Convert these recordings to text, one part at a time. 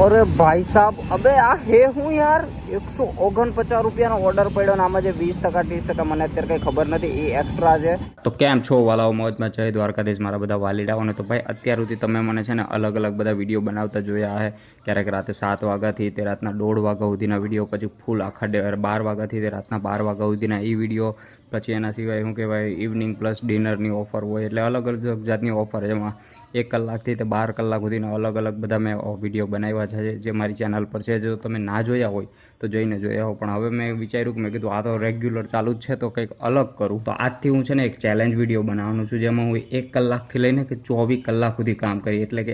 अरे भाई साहब, अबे आ हे हूँ यार 149 રૂપિયાનો ઓર્ડર પડ્યો ને આમાં જે 20% 30% મને અત્યારે કંઈ ખબર નથી, એ એક્સ્ટ્રા છે. તો કેમ છો વાલાઓ, મોજમાં જય દ્વારકાધીશ મારા બધા વાલીડાઓને. તો ભાઈ અત્યાર સુધી તમે મને છે ને અલગ અલગ બધા વિડીયો બનાવતા જોયા છે. ક્યારેક રાતે 7 વાગ્યાથી તે રાતના 1:30 વાગ્યા સુધીના વિડીયો, પછી ફૂલ આખા 12 વાગ્યાથી તે રાતના 12 વાગ્યા સુધીના એ વિડીયો, પછી એના સિવાય શું કહેવાય ઇવનિંગ પ્લસ ડિનરની ઓફર હોય, એટલે અલગ અલગ જાતની ઓફર. એમાં 1 કલાકથી તે 12 કલાક સુધીના અલગ અલગ બધા મેં વિડીયો બનાવ્યા છે જે મારી ચેનલ પર છે. જો તમે ના જોયા હોય તો જઈને જોયા હો. પણ હવે મેં વિચાર્યું કે મેં કીધું આ તો રેગ્યુલર ચાલુ જ છે તો કંઈક અલગ કરું. તો આજથી હું છે ને એક ચેલેન્જ વિડીયો બનાવવાનું છું, જેમાં હું 1 કલાકથી લઈને કે 24 કલાક સુધી કામ કરી, એટલે કે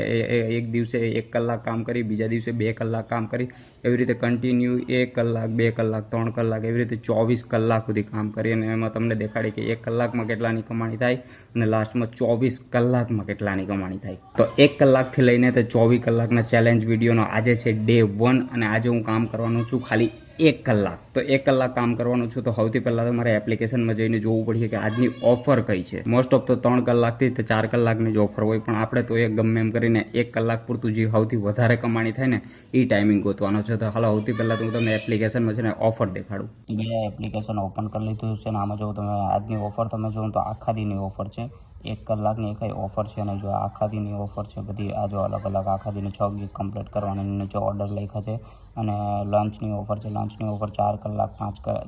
એક દિવસે 1 કલાક કામ કરી, બીજા દિવસે 2 કલાક કામ કરી, એવી રીતે કન્ટિન્યુ 1 કલાક 2 કલાક 3 કલાક એવી રીતે 24 કલાક સુધી કામ કરી. અને એમાં તમને દેખાડી કે 1 કલાકમાં કેટલાની કમાણી થાય અને લાસ્ટમાં 24 કલાકમાં કેટલાની કમાણી થાય. તો 1 કલાકથી લઈને તે 24 કલાકના ચેલેન્જ વિડીયોનો આજે છે ડે 1 અને આજે હું કામ કરવાનું છું ખાલી 1 કલાક. તો 1 કલાક કામ કરવાનું છું. તો સૌથી પહેલાં તો મારે એપ્લિકેશનમાં જઈને જોવું પડશે કે આજની ઓફર કઈ છે. મોસ્ટ ઓફ તો 3 કલાકથી તે 4 કલાકની જ ઓફર હોય, પણ આપણે તો ગમે એમ કરીને 1 કલાક પૂરતું જે સૌથી વધારે કમાણી થાય ને એ ટાઈમિંગ ગોતવાનો છે. તો હાલો સૌથી પહેલાં તો હું તમને એપ્લિકેશનમાં છે ને ઓફર દેખાડું. મેં એપ્લિકેશન ઓપન કરી લીધું છે ને આમાં જો તમે આજની ઓફર તમે જોવો તો આખા દીની ઓફર છે. 1 કલાકની એક ઓફર છે અને જો આખા દીની ઓફર છે બધી. આ જો અલગ અલગ આખા દીની 6 ગીગ કમ્પ્લીટ કરવાની નીચે ઓર્ડર લખ્યા છે. અને લંચની ઓફર છે. લંચની ઓફર 4 કલાક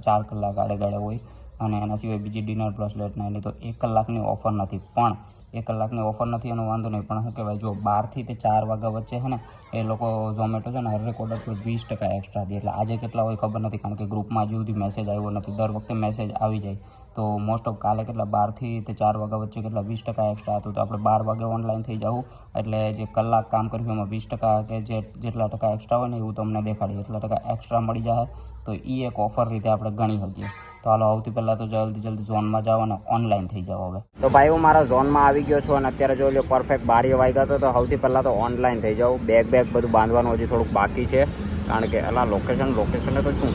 4 કલાક આડે હોય. અને એના સિવાય બીજી ડિનર પ્લસ લેટ નાઇટની. તો 1 કલાકની ઓફર નથી, પણ 1 કલાકની ઓફર નથી એનો વાંધો નહીં, પણ શું કહેવાય જો 12થી તે 4 વાગ્યા વચ્ચે છે ને એ લોકો ઝોમેટો છે ને હરેક ઓર્ડર પર 20% એક્સ્ટ્રા દે. એટલે આજે કેટલા હોય ખબર નથી, કારણ કે ગ્રુપમાં હજુ સુધી મેસેજ આવ્યો નથી. દર વખતે મેસેજ આવી જાય. તો મોસ્ટ ઓફ કાલે કેટલા 12થી તે 4 વાગ્યા વચ્ચે કેટલા 20% એક્સ્ટ્રા હતું. તો આપણે 12 વાગે ઓનલાઈન થઈ જવું, એટલે જે કલાક કામ કર્યું એમાં 20% કે જેટલા ટકા એક્સ્ટ્રા હોય ને એવું તમને દેખાડી, એટલા ટકા એક્સ્ટ્રા મળી જાય. તો એ એક ઓફર રીતે આપણે ગણી શકીએ. તો હાલો સૌથી પહેલાં તો જલ્દી ઝોનમાં જાઓ અને ઓનલાઈન થઈ જાઓ. હવે તો ભાઈ હું મારા ઝોનમાં આવી ગયો છું અને અત્યારે જોઈ લો પરફેક્ટ 12 વાગ્યા તો સૌથી પહેલાં તો ઓનલાઈન થઈ જાઉં. બેગ બધું બાંધવાનું હજી થોડુંક બાકી છે, કારણ કે એલા લોકેશને તો છું.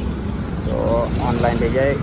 તો ઓનલાઈન થઈ જાય.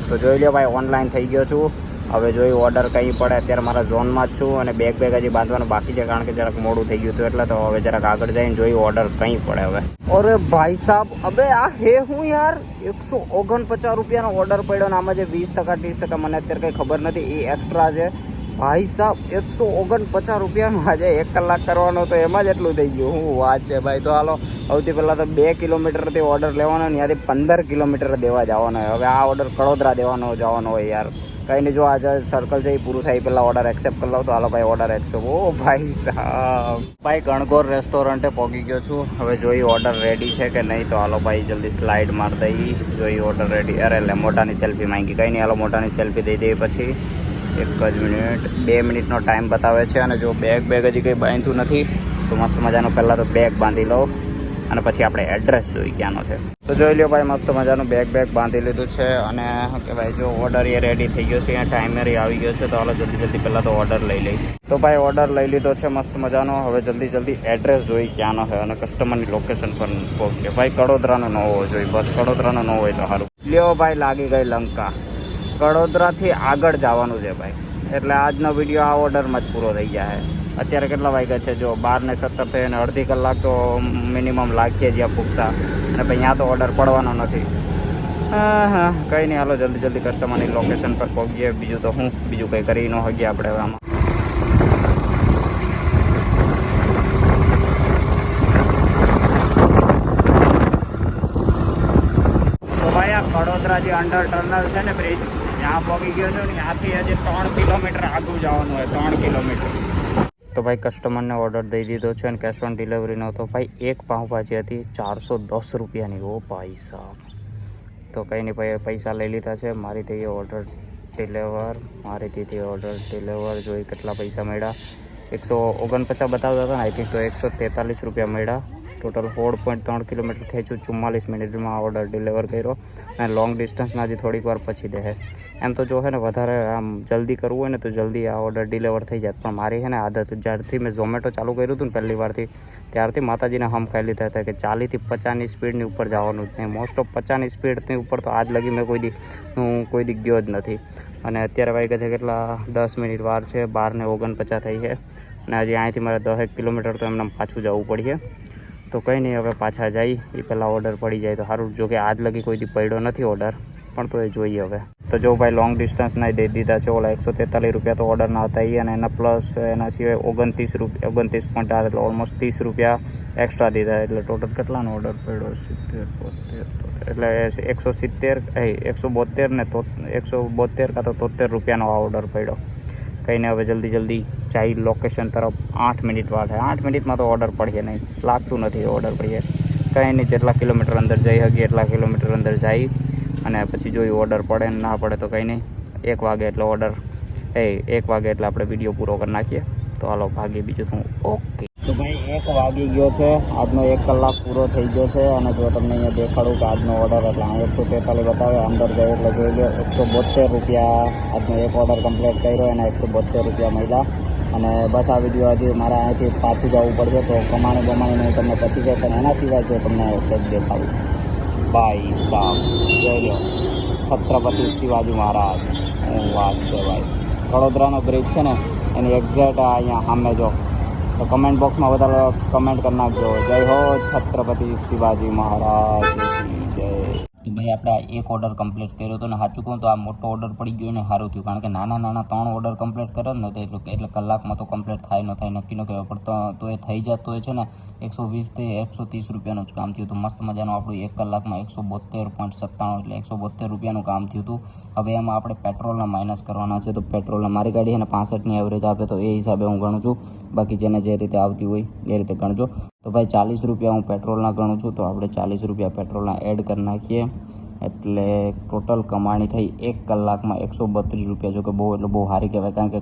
તો જોઈ લો ભાઈ ઓનલાઈન થઈ ગયો છું. હવે જોઈ ઓર્ડર કંઈ પડે. અત્યારે મારા ઝોનમાં જ છું અને બેગ હજી બાંધવાનું બાકી છે, કારણ કે જરાક મોડું થઈ ગયું હતું એટલે. તો હવે જરાક આગળ જઈને જોઈ ઓર્ડર કંઈ પડે હવે. અરે ભાઈ સાહેબ, અબે આ હે હું યાર 149 રૂપિયાનો ઓર્ડર પડ્યો ને આમાં જે 20% 30% મને અત્યારે કંઈ ખબર નથી, એ એક્સ્ટ્રા છે. ભાઈ સાહેબ 149 રૂપિયાનો આજે 1 કલાક કરવાનો, તો એમાં જ એટલું થઈ ગયું. હું વાત છે ભાઈ. તો હાલો સૌથી પહેલાં તો 2 કિલોમીટરથી ઓર્ડર લેવાનો ને ત્યાંથી 15 કિલોમીટર દેવા જવાનો હોય. હવે આ ઓર્ડર કડોદરા જવાનો હોય યાર. કંઈ નહીં, જો આજે સર્કલ છે એ પૂરું થાય પહેલાં ઓર્ડર એક્સેપ્ટ કરી લઉં. તો હાલો ભાઈ ઓર્ડર એક્સેપ્ટ. ઓ ભાઈ સાહેબ, ભાઈ ગણગોર રેસ્ટોરન્ટે પહોંચી ગયો છું. હવે જોઈ ઓર્ડર રેડી છે કે નહીં. તો હાલો ભાઈ જલ્દી સ્લાઇડ માર દઈ. જોઈ ઓર્ડર રેડી. અરે લે મોટાની સેલ્ફી માંગી. કંઈ નહીં, હાલો મોટાની સેલ્ફી દઈ દઈએ. પછી 1 જ મિનિટ 2 મિનિટનો ટાઈમ બતાવે છે. અને જો બેગ હજી કંઈ બાંધ્યું નથી તો મસ્ત મજાનું પહેલાં તો બેગ બાંધી લઉં અને પછી આપણે એડ્રેસ જોઈ ક્યાંનો છે. તો જોઈ લો ભાઈ મસ્ત મજાનું બેગ બાંધી લીધું છે. અને શું કહેવાય જો ઓર્ડર એ રેડી થઈ ગયો છે, અહીંયા ટાઈમર આવી ગયો છે. તો હાલો જલ્દી પહેલાં તો ઓર્ડર લઈ લઈ. તો ભાઈ ઓર્ડર લઈ લીધો છે મસ્ત મજાનો. હવે જલ્દી એડ્રેસ જોઈ ક્યાંનો છે અને કસ્ટમરની લોકેશન પર પહોંચીએ. ભાઈ કડોદરાનો ન હોવો જોઈએ, બસ કડોદરાનો ન હોય તો સારું. લ્યો ભાઈ લાગી ગઈ લંકા. કડોદરાથી આગળ જવાનું છે ભાઈ. એટલે આજનો વિડીયો આ ઓર્ડરમાં જ પૂરો થઈ ગયા છે. અત્યારે કેટલા વાગ્યા છે જો 12:17 થઈ અને અડધી કલાક તો મિનિમમ લાગીએ જ્યાં પૂછતા. અને ભાઈ ત્યાં તો ઓર્ડર પડવાનો નથી. હા કંઈ નહીં, હાલો જલ્દી કસ્ટમરની લોકેશન પર પહોંચીએ. બીજું તો બીજું કંઈ કરી ન શકીએ આપણે હવે આમાં. તો ભાઈ આ કડોદરા જે અંડર ટનલ છે ને બ્રિજ, ત્યાં પહોંચી ગયો છું ને. ત્યાંથી હજી 3 કિલોમીટર આગળ જવાનું હોય, 3 કિલોમીટર. તો ભાઈ કસ્ટમરને ઓર્ડર દઈ દીધો છે અને કેશ ઓન ડિલિવરીનો. તો ભાઈ એક પાઉંભાજી હતી 410 રૂપિયાની. ઓ ભાઈ સાહેબ. તો કંઈ નહીં ભાઈ પૈસા લઈ લીધા છે. મારીથી ઓર્ડર ડિલિવર જોઈ કેટલા પૈસા મળ્યા. 149 બતાવતા હતા ને, આઈ થિંક તો 143 રૂપિયા મળ્યા. ટોટલ 16.3 કિલોમીટર ખેંચ્યું. 44 મિનિટમાં ઓર્ડર ડિલિવર કર્યો. અને લોંગ ડિસ્ટન્સના હજી થોડીક વાર પછી દે. એમ તો જો છે ને વધારે આમ જલ્દી કરવું હોય ને તો જલ્દી આ ઓર્ડર ડિલિવર થઈ જાય. પણ મારી છે ને આદત, જ્યારથી મેં ઝોમેટો ચાલુ કર્યું હતું ને પહેલી વારથી, ત્યારથી માતાજીને હમ ખાઈ લીધા હતા કે 40થી 50ની સ્પીડની ઉપર જવાનું જ નહીં. મોસ્ટ ઓફ 50ની સ્પીડની ઉપર તો આજ લગી મેં કોઈ દી ગયો જ નથી. અને અત્યારે વાગ્યા છે કેટલા 10 મિનિટ વાર છે, 12:49 થઈ છે. અને હજી અહીંથી મારે 10 કિલોમીટર તો એમને પાછું જવું પડશે. તો કંઈ નહીં, હવે પાછા જઈ એ પહેલાં ઓર્ડર પડી જાય તો સારું. જો કે આજ લગી કોઈથી પડ્યો નથી ઓર્ડર, પણ તો એ જોઈએ હવે. તો જો ભાઈ લોંગ ડિસ્ટન્સના દઈ દીધા છે. ઓલા 143 રૂપિયા તો ઓર્ડરના હતા એ, અને એના પ્લસ એના સિવાય 29.8 એટલે ઓલમોસ્ટ 30 રૂપિયા એક્સ્ટ્રા દીધા. એટલે ટોટલ કેટલાનો ઓર્ડર પડ્યો? 70 એટલે 172 ને 172 કાં તો 73 રૂપિયાનો આ ઓર્ડર પડ્યો. કંઈ નહીં, હવે જલ્દી જાય લોકેશન તરફ. 8 મિનિટ વાર છે. 8 મિનિટમાં તો ઓર્ડર પડશે નહીં, લાગતું નથી ઓર્ડર પડશે. કંઈ નહીં, જેટલા કિલોમીટર અંદર જઈ શકીએ એટલા કિલોમીટર અંદર જઈ અને પછી જોયું ઓર્ડર પડે ને ના પડે તો કંઈ નહીં. 1 વાગે એટલે ઓર્ડર 1 વાગે એટલે આપણે વિડીયો પૂરો કરી નાખીએ. તો હાલો ભાગીએ, બીજું શું. ઓકે, તો ભાઈ 1 વાગી ગયો છે. આજનો 1 કલાક પૂરો થઈ ગયો છે. અને જો તમને અહીંયા દેખાડું કે આજનો ઓર્ડર એટલે 143 બતાવે, અંદર જાય એટલે જોઈ લો 172 રૂપિયા આજનો એક ઓર્ડર કમ્પ્લીટ કર્યો, એના 172 રૂપિયા મળ્યા. અને બસ આ વિડીયો હજી મારે અહીંથી પાછું જવું પડશે. તો કમાણી બમાણીને તમને પતી જાય, પણ એના સિવાય જો તમને કંઈક દેખાડું ભાઈ સાહેબ, જોઈ લો છત્રપતિ શિવાજી મહારાજ. હું વાત છે ભાઈ, વડોદરાનો બ્રિજ છે ને એની એક્ઝેક્ટ અહીંયા સામે જો. તો કમેન્ટ બોક્સમાં વધારે કમેન્ટ કરી નાખજો. જય હો છત્રપતિ શિવાજી મહારાજ જય. તો ભાઈ આપણે એક ઓર્ડર કમ્પ્લીટ કર્યો હતો ને સાચું કહું તો આ મોટો ઓર્ડર પડી ગયો ને સારું થયું. કારણ કે નાના 3 ઓર્ડર કમ્પ્લીટ કરે ને એટલે કલાકમાં તો કમ્પ્લીટ થાય ન થાય નક્કી ન કહેવાય. પણ તો એ થઈ જતો હોય છે ને 120 થી 130 રૂપિયાનું જ કામ થયું હતું. મસ્ત મજાનું આપણું 1 કલાકમાં 172.97 એટલે 172 રૂપિયાનું કામ થયું હતું. હવે એમાં આપણે પેટ્રોલના માઇનસ કરવાના છે. તો પેટ્રોલના મારી ગાડી છે ને 65ની એવરેજ આપે, તો એ હિસાબે હું ગણું છું. બાકી જેને જે રીતે આવતી હોય એ રીતે ગણજો. તો ભાઈ 40 રૂપિયા હું પેટ્રોલના ગણું છું. તો આપણે 40 રૂપિયા પેટ્રોલના એડ કરી નાખીએ એટલે ટોટલ કમાણી થઈ 1 કલાકમાં 132 રૂપિયા. જો કે બહુ સારી કહેવાય, કારણ કે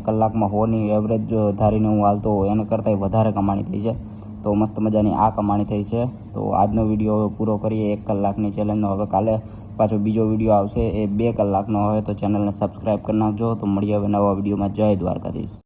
કલાકમાં 100ની એવરેજ ધારીને હું હાલતો હોય એને કરતાં વધારે કમાણી થઈ છે. તો મસ્ત મજાની આ કમાણી થઈ છે. તો આજનો વિડીયો પૂરો કરીએ 1 કલાકની ચેલેન્જનો. હવે કાલે પાછો બીજો વિડીયો આવશે, એ 2 કલાકનો હોય. તો ચેનલને સબસ્ક્રાઈબ કરી નાખજો. તો મળીએ હવે નવા વિડીયોમાં. જય દ્વારકાધીશ.